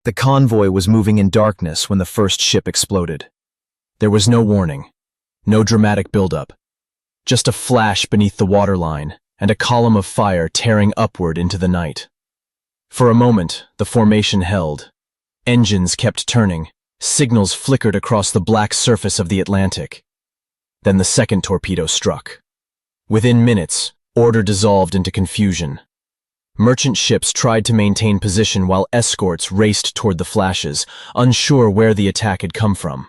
The convoy was moving in darkness when the first ship exploded. There was no warning, no dramatic buildup, just a flash beneath the waterline and a column of fire tearing upward into the night. For a moment, the formation held. Engines kept turning, signals flickered across the black surface of the Atlantic. Then the second torpedo struck. Within minutes, order dissolved into confusion. Merchant ships tried to maintain position while escorts raced toward the flashes, unsure where the attack had come from.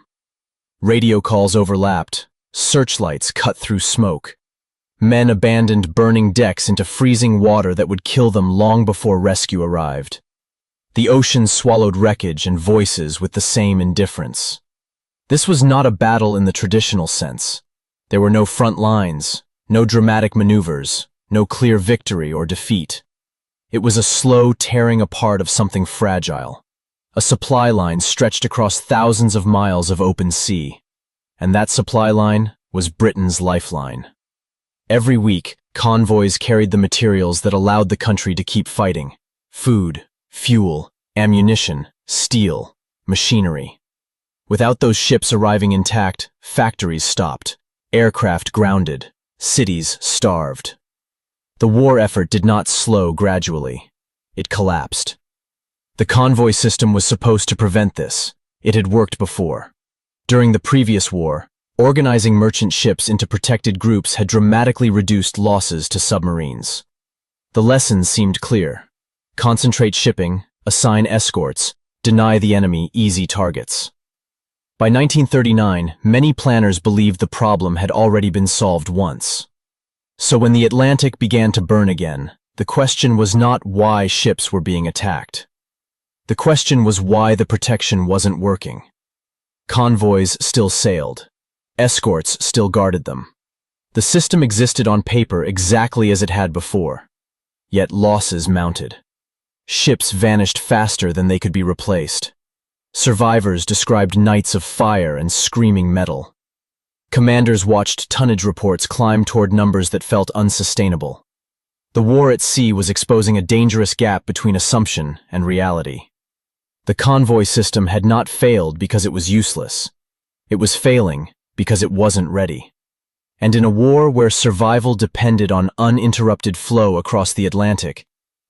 Radio calls overlapped, searchlights cut through smoke. Men abandoned burning decks into freezing water that would kill them long before rescue arrived. The ocean swallowed wreckage and voices with the same indifference. This was not a battle in the traditional sense. There were no front lines, no dramatic maneuvers, no clear victory or defeat. It was a slow tearing apart of something fragile. A supply line stretched across thousands of miles of open sea. And that supply line was Britain's lifeline. Every week, convoys carried the materials that allowed the country to keep fighting. Food, fuel, ammunition, steel, machinery. Without those ships arriving intact, factories stopped, aircraft grounded, cities starved. The war effort did not slow gradually. It collapsed. The convoy system was supposed to prevent this. It had worked before. During the previous war, organizing merchant ships into protected groups had dramatically reduced losses to submarines. The lessons seemed clear. Concentrate shipping, assign escorts, deny the enemy easy targets. By 1939, many planners believed the problem had already been solved once. So when the Atlantic began to burn again, the question was not why ships were being attacked. The question was why the protection wasn't working. Convoys still sailed. Escorts still guarded them. The system existed on paper exactly as it had before. Yet losses mounted. Ships vanished faster than they could be replaced. Survivors described nights of fire and screaming metal. Commanders watched tonnage reports climb toward numbers that felt unsustainable. The war at sea was exposing a dangerous gap between assumption and reality. The convoy system had not failed because it was useless. It was failing because it wasn't ready. And in a war where survival depended on uninterrupted flow across the Atlantic,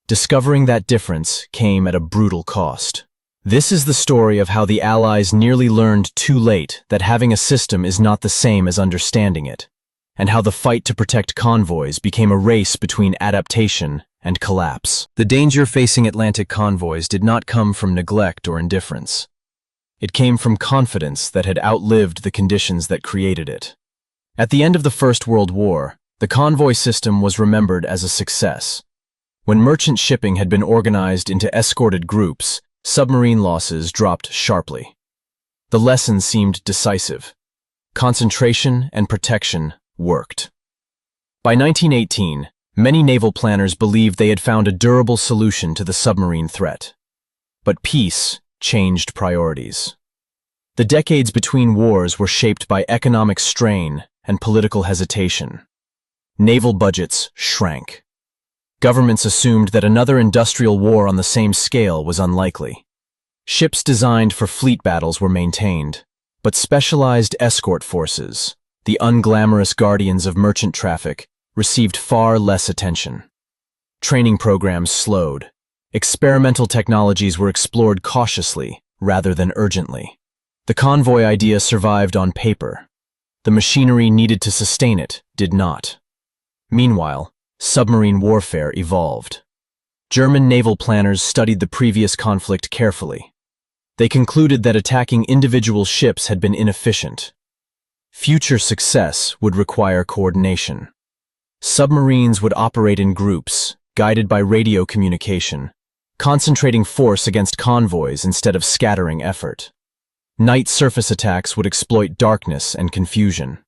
discovering that difference came at a brutal cost. This is the story of how the Allies nearly learned too late that having a system is not the same as understanding it, and how the fight to protect convoys became a race between adaptation and collapse. The danger facing Atlantic convoys did not come from neglect or indifference. It came from confidence that had outlived the conditions that created it. At the end of the First World War, the convoy system was remembered as a success. When merchant shipping had been organized into escorted groups, submarine losses dropped sharply. The lesson seemed decisive. Concentration and protection worked. By 1918, many naval planners believed they had found a durable solution to the submarine threat. But peace changed priorities. The decades between wars were shaped by economic strain and political hesitation. Naval budgets shrank. Governments assumed that another industrial war on the same scale was unlikely. Ships designed for fleet battles were maintained, but specialized escort forces, the unglamorous guardians of merchant traffic, received far less attention. Training programs slowed. Experimental technologies were explored cautiously rather than urgently. The convoy idea survived on paper. The machinery needed to sustain it did not. Meanwhile, submarine warfare evolved. German naval planners studied the previous conflict carefully. They concluded that attacking individual ships had been inefficient. Future success would require coordination. Submarines would operate in groups, guided by radio communication, concentrating force against convoys instead of scattering effort. Night surface attacks would exploit darkness and confusion.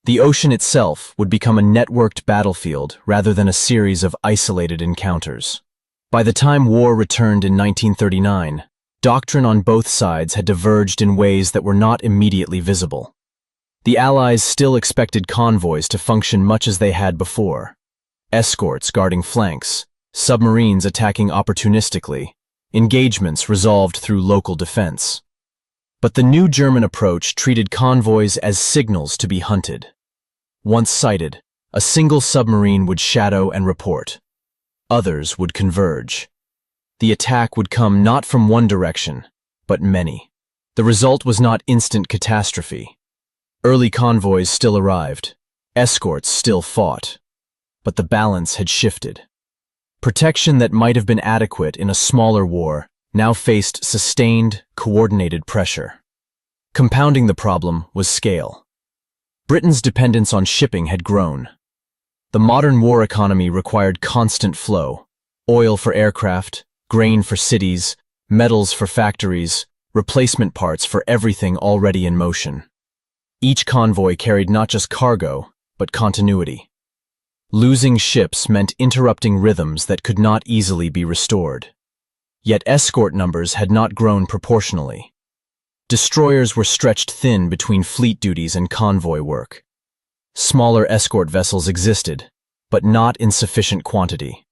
The ocean itself would become a networked battlefield rather than a series of isolated encounters. By the time war returned in 1939, doctrine on both sides had diverged in ways that were not immediately visible. The Allies still expected convoys to function much as they had before. Escorts guarding flanks, submarines attacking opportunistically, engagements resolved through local defense. But the new German approach treated convoys as signals to be hunted. Once sighted, a single submarine would shadow and report. Others would converge. The attack would come not from one direction, but many. The result was not instant catastrophe. Early convoys still arrived. Escorts still fought. But the balance had shifted. Protection that might have been adequate in a smaller war now faced sustained, coordinated pressure. Compounding the problem was scale. Britain's dependence on shipping had grown. The modern war economy required constant flow: oil for aircraft, grain for cities, metals for factories, replacement parts for everything already in motion. Each convoy carried not just cargo, but continuity. Losing ships meant interrupting rhythms that could not easily be restored. Yet escort numbers had not grown proportionally. Destroyers were stretched thin between fleet duties and convoy work. Smaller escort vessels existed, but not in sufficient quantity.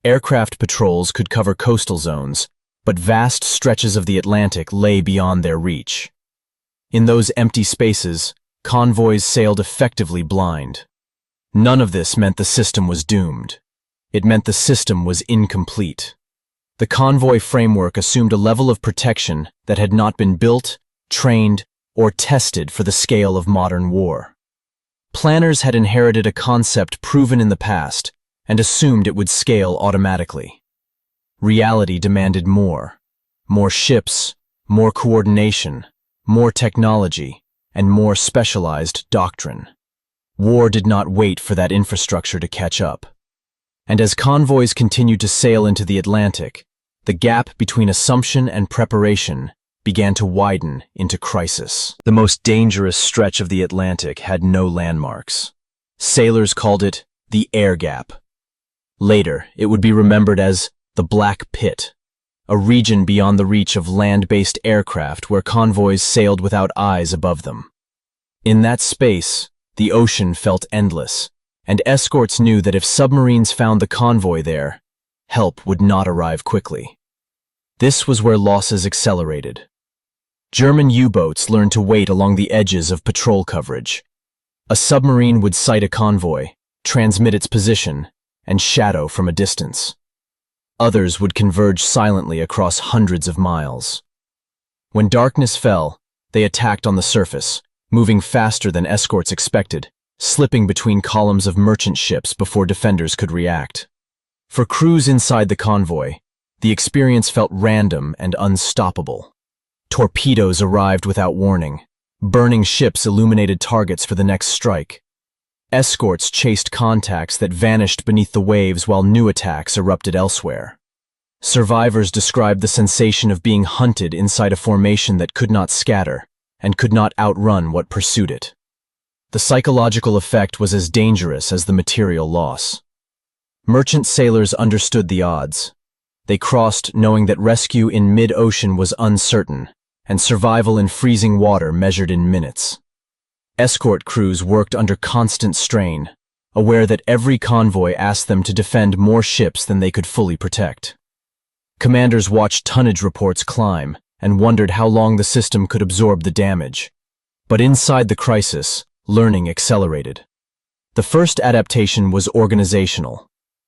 Aircraft patrols could cover coastal zones, but vast stretches of the Atlantic lay beyond their reach. In those empty spaces, convoys sailed effectively blind. None of this meant the system was doomed. It meant the system was incomplete. The convoy framework assumed a level of protection that had not been built, trained, or tested for the scale of modern war. Planners had inherited a concept proven in the past and assumed it would scale automatically. Reality demanded more. More ships, more coordination, more technology, and more specialized doctrine. War did not wait for that infrastructure to catch up. And as convoys continued to sail into the Atlantic, the gap between assumption and preparation began to widen into crisis. The most dangerous stretch of the Atlantic had no landmarks. Sailors called it the air gap. Later, it would be remembered as the Black Pit, a region beyond the reach of land-based aircraft where convoys sailed without eyes above them. In that space, the ocean felt endless, and escorts knew that if submarines found the convoy there, help would not arrive quickly. This was where losses accelerated. German U-boats learned to wait along the edges of patrol coverage. A submarine would sight a convoy, transmit its position, and shadow from a distance. Others would converge silently across hundreds of miles. When darkness fell, they attacked on the surface, moving faster than escorts expected, slipping between columns of merchant ships before defenders could react. For crews inside the convoy, the experience felt random and unstoppable. Torpedoes arrived without warning. Burning ships illuminated targets for the next strike. Escorts chased contacts that vanished beneath the waves while new attacks erupted elsewhere. Survivors described the sensation of being hunted inside a formation that could not scatter and could not outrun what pursued it. The psychological effect was as dangerous as the material loss. Merchant sailors understood the odds. They crossed knowing that rescue in mid-ocean was uncertain, and survival in freezing water measured in minutes. Escort crews worked under constant strain, aware that every convoy asked them to defend more ships than they could fully protect. Commanders watched tonnage reports climb and wondered how long the system could absorb the damage. But inside the crisis, learning accelerated. The first adaptation was organizational.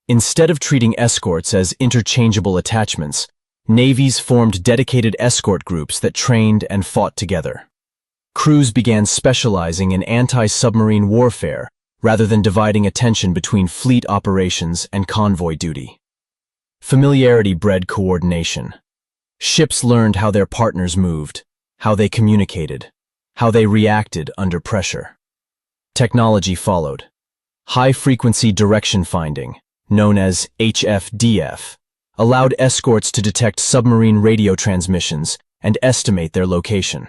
Instead of treating escorts as interchangeable attachments, navies formed dedicated escort groups that trained and fought together. Crews began specializing in anti-submarine warfare rather than dividing attention between fleet operations and convoy duty. Familiarity bred coordination. Ships learned how their partners moved, how they communicated, how they reacted under pressure. Technology followed. High-frequency direction finding, known as HFDF, allowed escorts to detect submarine radio transmissions and estimate their location.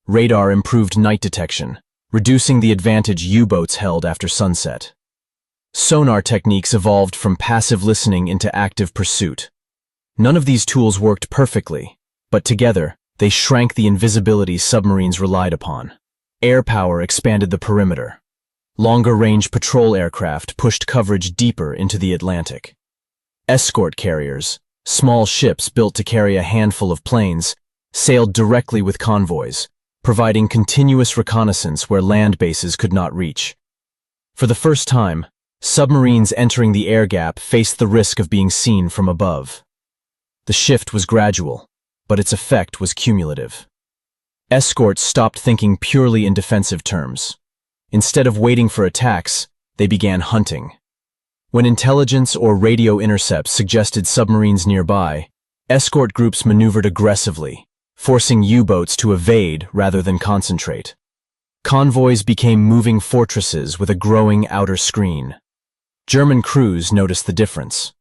Radar improved night detection, reducing the advantage U-boats held after sunset. Sonar techniques evolved from passive listening into active pursuit. None of these tools worked perfectly, but together, they shrank the invisibility submarines relied upon. Air power expanded the perimeter. Longer-range patrol aircraft pushed coverage deeper into the Atlantic. Escort carriers, Small ships built to carry a handful of planes sailed directly with convoys, providing continuous reconnaissance where land bases could not reach. For the first time, submarines entering the air gap faced the risk of being seen from above. The shift was gradual, but its effect was cumulative. Escorts stopped thinking purely in defensive terms. Instead of waiting for attacks, they began hunting. When intelligence or radio intercepts suggested submarines nearby, escort groups maneuvered aggressively, forcing U-boats to evade rather than concentrate. Convoys became moving fortresses with a growing outer screen. German crews noticed the difference.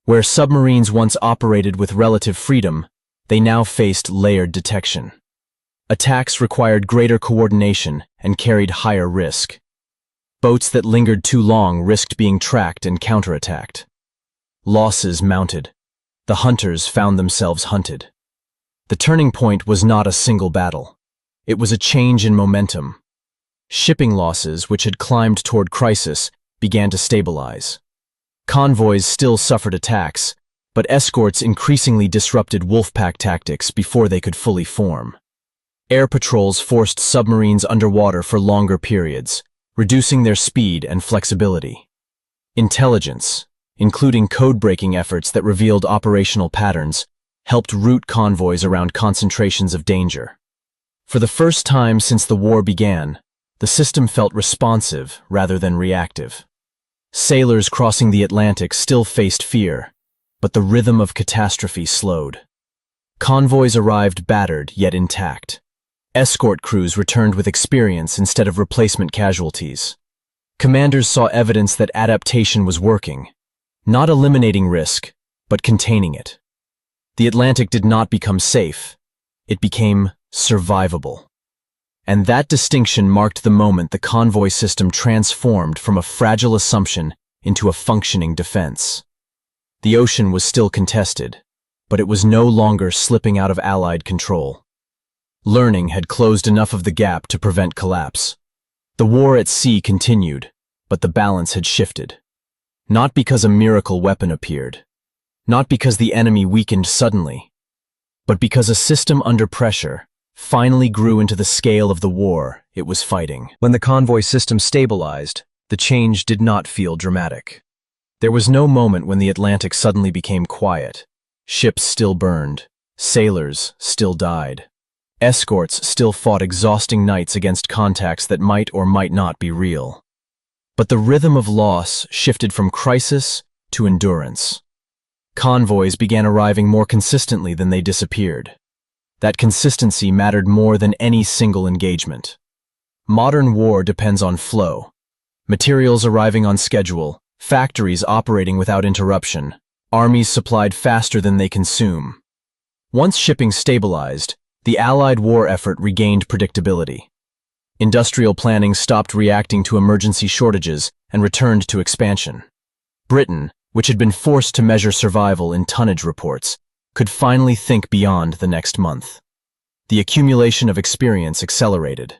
Where submarines once operated with relative freedom, they now faced layered detection. Attacks required greater coordination and carried higher risk. Boats that lingered too long risked being tracked and counterattacked. Losses mounted. The hunters found themselves hunted. The turning point was not a single battle. It was a change in momentum. Shipping losses, which had climbed toward crisis, began to stabilize. Convoys still suffered attacks, but escorts increasingly disrupted wolfpack tactics before they could fully form. Air patrols forced submarines underwater for longer periods, reducing their speed and flexibility. Intelligence, including code-breaking efforts that revealed operational patterns, helped route convoys around concentrations of danger. For the first time since the war began, the system felt responsive rather than reactive. Sailors crossing the Atlantic still faced fear, but the rhythm of catastrophe slowed. Convoys arrived battered yet intact. Escort crews returned with experience instead of replacement casualties. Commanders saw evidence that adaptation was working, not eliminating risk, but containing it. The Atlantic did not become safe. It became survivable. And that distinction marked the moment the convoy system transformed from a fragile assumption into a functioning defense. The ocean was still contested, but it was no longer slipping out of Allied control. Learning had closed enough of the gap to prevent collapse. The war at sea continued, but the balance had shifted. Not because a miracle weapon appeared, not because the enemy weakened suddenly, but because a system under pressure finally grew into the scale of the war it was fighting. When the convoy system stabilized, the change did not feel dramatic. There was no moment when the Atlantic suddenly became quiet. Ships still burned, sailors still died. Escorts still fought exhausting nights against contacts that might or might not be real. But the rhythm of loss shifted from crisis to endurance. Convoys began arriving more consistently than they disappeared. That consistency mattered more than any single engagement. Modern war depends on flow. Materials arriving on schedule, factories operating without interruption, armies supplied faster than they consume. Once shipping stabilized, the Allied war effort regained predictability. Industrial planning stopped reacting to emergency shortages and returned to expansion. Britain, which had been forced to measure survival in tonnage reports, could finally think beyond the next month. The accumulation of experience accelerated.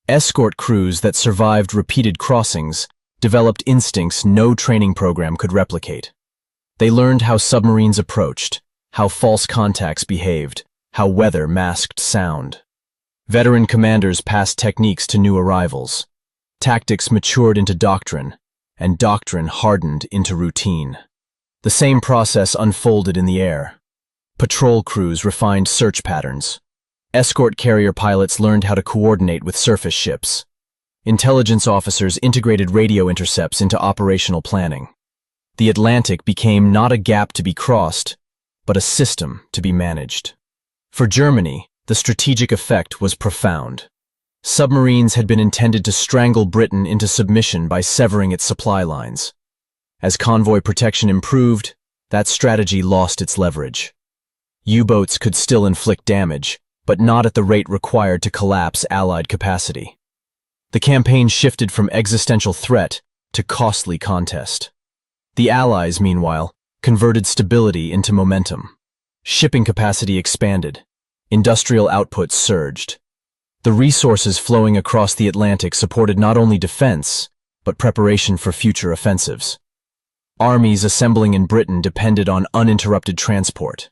Escort crews that survived repeated crossings developed instincts no training program could replicate. They learned how submarines approached, how false contacts behaved, how weather masked sound. Veteran commanders passed techniques to new arrivals. Tactics matured into doctrine, and doctrine hardened into routine. The same process unfolded in the air. Patrol crews refined search patterns. Escort carrier pilots learned how to coordinate with surface ships. Intelligence officers integrated radio intercepts into operational planning. The Atlantic became not a gap to be crossed, but a system to be managed. For Germany, the strategic effect was profound. Submarines had been intended to strangle Britain into submission by severing its supply lines. As convoy protection improved, that strategy lost its leverage. U-boats could still inflict damage, but not at the rate required to collapse Allied capacity. The campaign shifted from existential threat to costly contest. The Allies, meanwhile, converted stability into momentum. Shipping capacity expanded. Industrial output surged. The resources flowing across the Atlantic supported not only defense, but preparation for future offensives. Armies assembling in Britain depended on uninterrupted transport.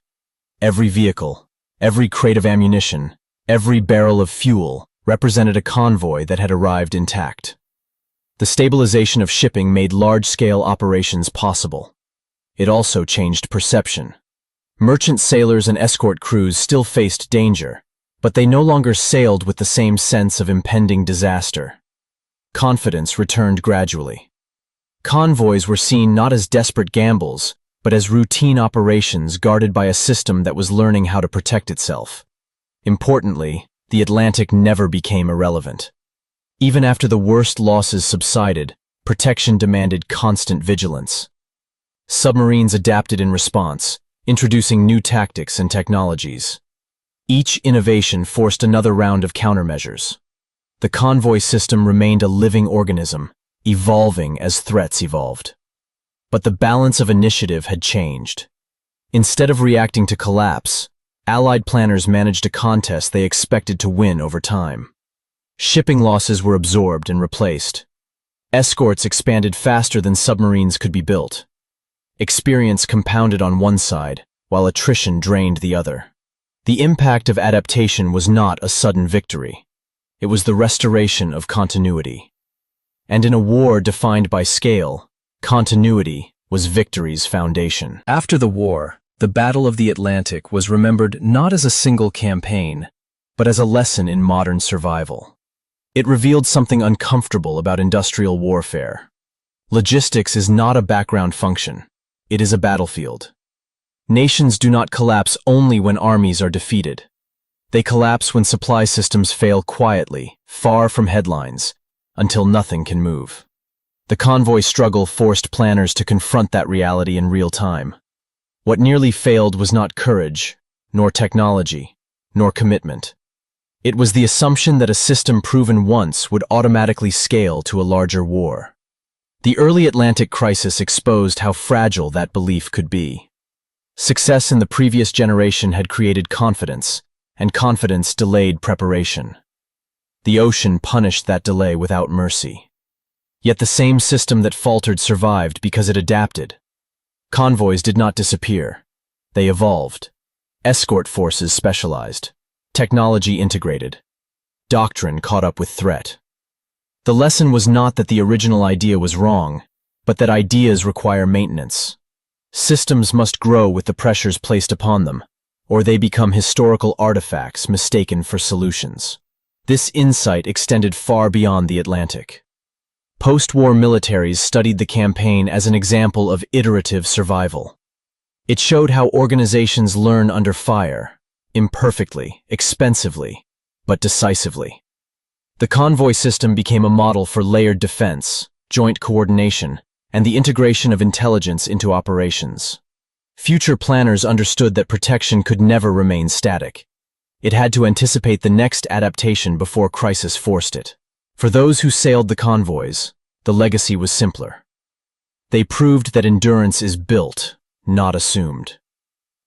Every vehicle, every crate of ammunition, every barrel of fuel represented a convoy that had arrived intact. The stabilization of shipping made large-scale operations possible. It also changed perception. Merchant sailors and escort crews still faced danger, but they no longer sailed with the same sense of impending disaster. Confidence returned gradually. Convoys were seen not as desperate gambles, but as routine operations guarded by a system that was learning how to protect itself. Importantly, the Atlantic never became irrelevant. Even after the worst losses subsided, protection demanded constant vigilance. Submarines adapted in response, introducing new tactics and technologies. Each innovation forced another round of countermeasures. The convoy system remained a living organism, evolving as threats evolved. But the balance of initiative had changed. Instead of reacting to collapse, Allied planners managed a contest they expected to win over time. Shipping losses were absorbed and replaced. Escorts expanded faster than submarines could be built. Experience compounded on one side, while attrition drained the other. The impact of adaptation was not a sudden victory. It was the restoration of continuity. And in a war defined by scale, continuity was victory's foundation. After the war, the Battle of the Atlantic was remembered not as a single campaign, but as a lesson in modern survival. It revealed something uncomfortable about industrial warfare. Logistics is not a background function. It is a battlefield. Nations do not collapse only when armies are defeated. They collapse when supply systems fail quietly, far from headlines, until nothing can move. The convoy struggle forced planners to confront that reality in real time. What nearly failed was not courage, nor technology, nor commitment. It was the assumption that a system proven once would automatically scale to a larger war. The early Atlantic crisis exposed how fragile that belief could be. Success in the previous generation had created confidence, and confidence delayed preparation. The ocean punished that delay without mercy. Yet the same system that faltered survived because it adapted. Convoys did not disappear. They evolved. Escort forces specialized. Technology integrated. Doctrine caught up with threat. The lesson was not that the original idea was wrong, but that ideas require maintenance. Systems must grow with the pressures placed upon them, or they become historical artifacts mistaken for solutions. This insight extended far beyond the Atlantic. Post-war militaries studied the campaign as an example of iterative survival. It showed how organizations learn under fire, imperfectly, expensively, but decisively. The convoy system became a model for layered defense, joint coordination, and the integration of intelligence into operations. Future planners understood that protection could never remain static. It had to anticipate the next adaptation before crisis forced it. For those who sailed the convoys, the legacy was simpler. They proved that endurance is built, not assumed.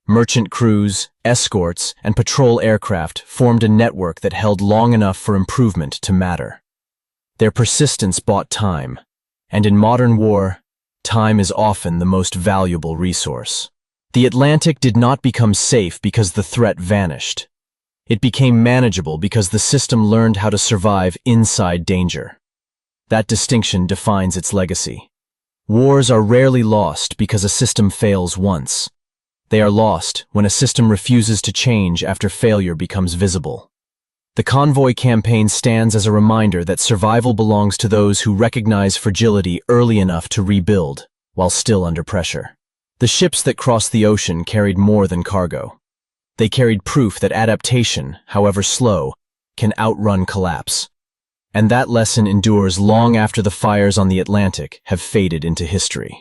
Merchant crews, escorts, and patrol aircraft formed a network that held long enough for improvement to matter. Their persistence bought time, and in modern war, time is often the most valuable resource. The Atlantic did not become safe because the threat vanished. It became manageable because the system learned how to survive inside danger. That distinction defines its legacy. Wars are rarely lost because a system fails once. They are lost when a system refuses to change after failure becomes visible. The convoy campaign stands as a reminder that survival belongs to those who recognize fragility early enough to rebuild, while still under pressure. The ships that crossed the ocean carried more than cargo. They carried proof that adaptation, however slow, can outrun collapse. And that lesson endures long after the fires on the Atlantic have faded into history.